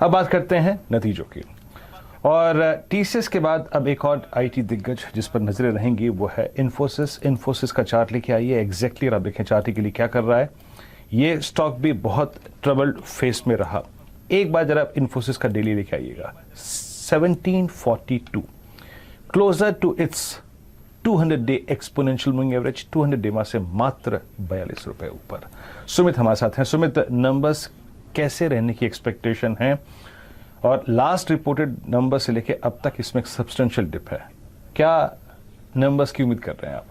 अब बात करते हैं नतीजों की। और टीसीएस के बाद अब एक और आईटी दिग्गज जिस पर नजरें रहेंगी वो है इन्फोसिस। इन्फोसिस का चार्ट लेके आइए एग्जैक्टली, और आप देखें चार्ट के लिए क्या कर रहा है। ये स्टॉक भी बहुत ट्रबल्ड फेस में रहा। एक बार जरा इन्फोसिस का डेली लेके आइएगा, 1742 closer to its 200 day exponential moving average, 200 day से मात्र 42 रुपए ऊपर। सुमित हमारे साथ हैं। सुमित, नंबर्स कैसे रहने की एक्सपेक्टेशन है, और लास्ट रिपोर्टेड नंबर से लेके अब तक इसमें एक सब्सटेंशियल डिप है, क्या नंबर्स की उम्मीद कर रहे हैं आप?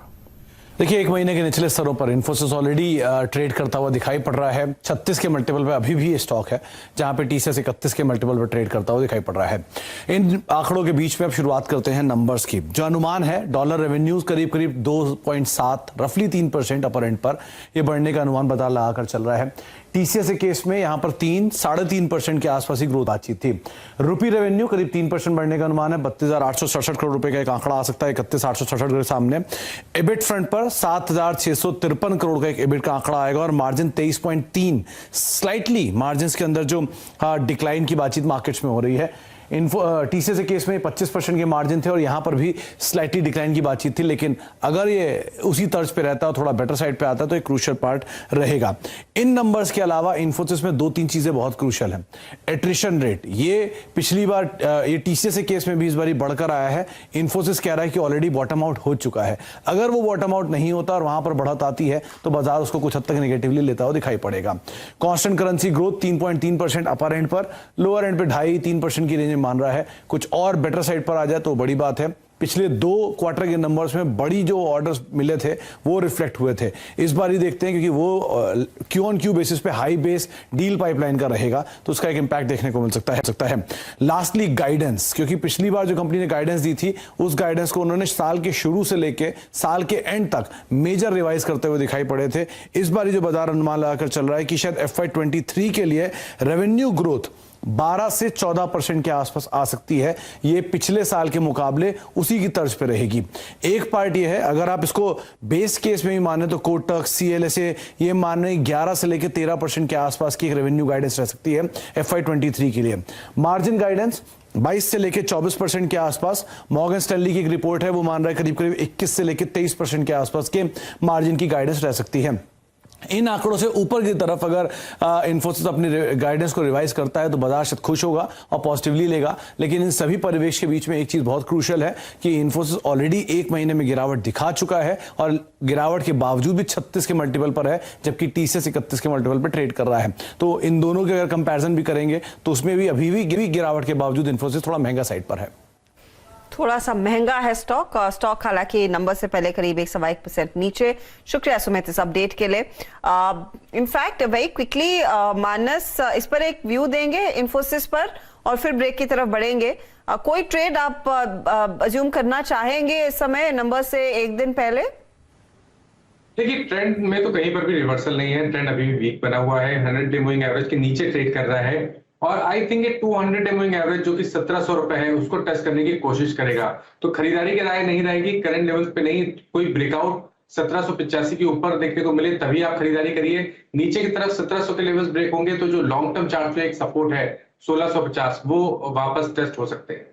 देखिए, एक महीने के निचले स्तरों पर इन्फोसिस ऑलरेडी ट्रेड करता हुआ दिखाई पड़ रहा है। 36 के मल्टीपल पे अभी भी ये स्टॉक है, जहां पे टीसीएस 31 के मल्टीपल पे ट्रेड करता हुआ दिखाई पड़ रहा है। इन आंकड़ों के बीच में अब शुरुआत करते हैं नंबर्स की। जो अनुमान है, डॉलर रेवेन्यूज करीब करीब 2.7 रफली 3% अपर एंड पर ये बढ़ने का अनुमान बता लगाकर चल रहा है। टीसीएस के केस में यहां पर 3-3.5% के आसपास ही ग्रोथ बातचीत थी। रुपी रेवेन्यू करीब 3% बढ़ने का अनुमान है, 32,867 करोड़ रुपए का एक आंकड़ा आ सकता है 31,867 के सामने। एबिट फ्रंट पर 7,653 करोड़ का एक एबिट का आंकड़ा आएगा, और मार्जिन 23.3, स्लाइटली मार्जिन के अंदर जो डिक्लाइन की बातचीत मार्केट्स में हो रही है। टीसीएस के केस में 25% के मार्जिन थे, और यहां पर भी स्लाइटली डिक्लाइन की बातचीत थी, लेकिन अगर ये उसी तर्ज पे रहता है, थोड़ा बेटर साइड पे आता है, तो एक क्रूशियल पार्ट रहेगा। इन नंबर्स के अलावा इन्फोसिस में 2-3 चीजें बहुत क्रूशियल हैं। एट्रिशन रेट, ये पिछली बार ये टीसीएस के केस में भी इस बार बढ़कर आया है। इन्फोसिस कह रहा है कि ऑलरेडी बॉटम आउट हो चुका है। अगर वो बॉटम आउट नहीं होता और वहां पर बढ़त आती है, तो बाजार उसको कुछ हद तक नेगेटिवली लेता हुआ दिखाई पड़ेगा। Constant currency growth 3.3% upper and पर, लोअर एंड पे 2.5-3% की रेंज मान रहा है। कुछ और बेटर साइड पर आ जाए तो बड़ी बात है। पिछले 2 क्वार्टर के नंबर्स में बड़ी जो ऑर्डर्स मिले थे वो रिफ्लेक्ट हुए थे। इस बार ही देखते हैं, क्योंकि वो क्यू ऑन क्यू बेसिस पे हाई बेस डील पाइपलाइन का रहेगा, तो उसका एक इंपैक्ट देखने को मिल सकता है। लास्टली गाइडेंस, क्योंकि पिछली बार जो कंपनी ने गाइडेंस दी थी, उस गाइडेंस को उन्होंने साल के शुरू से लेके साल के एंड तक मेजर रिवाइज करते हुए दिखाई पड़े थे। इस बार जो बाजार अनुमान लगाकर चल रहा है कि शायद FY23 के लिए रेवेन्यू ग्रोथ 12 से 14% के आसपास आ सकती है। ये पिछले साल के मुकाबले उसी की तर्ज पे रहेगी। एक पार्ट ये है, अगर आप इसको बेस केस में भी माने तो कोटक, CLSA ये माने 11 से लेकर 13% के आसपास की एक रेवेन्यू गाइडेंस रह सकती है FY23 के लिए। मार्जिन गाइडेंस 22 से लेकर 24% के आसपास। मॉर्गन स्टैनली की एक रिपोर्ट है, वो मान रहा है करीब करीब 21 से लेकर 23% के आसपास के मार्जिन की गाइडेंस रह सकती है। इन आंकड़ों से ऊपर की तरफ अगर इन्फोसिस अपनी गाइडेंस को रिवाइज करता है तो बाजार शायद खुश होगा और पॉजिटिवली लेगा। लेकिन इन सभी परिवेश के बीच में एक चीज बहुत क्रूशियल है कि इन्फोसिस ऑलरेडी एक महीने में गिरावट दिखा चुका है, और गिरावट के बावजूद भी 36 के मल्टीपल पर है, जबकि टीसीएस 31 के मल्टीपल पर ट्रेड कर रहा है। तो इन दोनों के अगर कंपैरिजन भी करेंगे तो उसमें भी अभी भी गिरावट के बावजूद इन्फोसिस थोड़ा महंगा साइड पर है। थोड़ा सा महंगा है स्टॉक हालांकि नंबर से पहले करीब 1.1% नीचे। शुक्रिया सुमित इस अपडेट के लिए। इनफैक्ट वेरी क्विकली मानस इस पर एक व्यू देंगे इन्फोसिस पर, और फिर ब्रेक की तरफ बढ़ेंगे। कोई ट्रेड आप अज्यूम करना चाहेंगे इस समय नंबर से एक दिन पहले? देखिए, ट्रेंड में तो कहीं पर भी रिवर्सल नहीं है। ट्रेंड अभी भी वीक बना हुआ है, 100 डे मूविंग एवरेज के नीचे ट्रेड कर रहा है, और आई थिंक ये 200 डे मूविंग एवरेज जो कि 1700 रुपए है उसको टच करने की कोशिश करेगा। तो खरीदारी की राय नहीं रहेगी, करंट लेवल्स पे नहीं। कोई ब्रेकआउट 1785 के ऊपर देखने को मिले तभी आप खरीदारी करिए। नीचे की तरफ 1700 के लेवल्स ब्रेक होंगे तो जो लॉन्ग टर्म चार्ट पे एक सपोर्ट है 1650 वो वापस टेस्ट हो सकते हैं।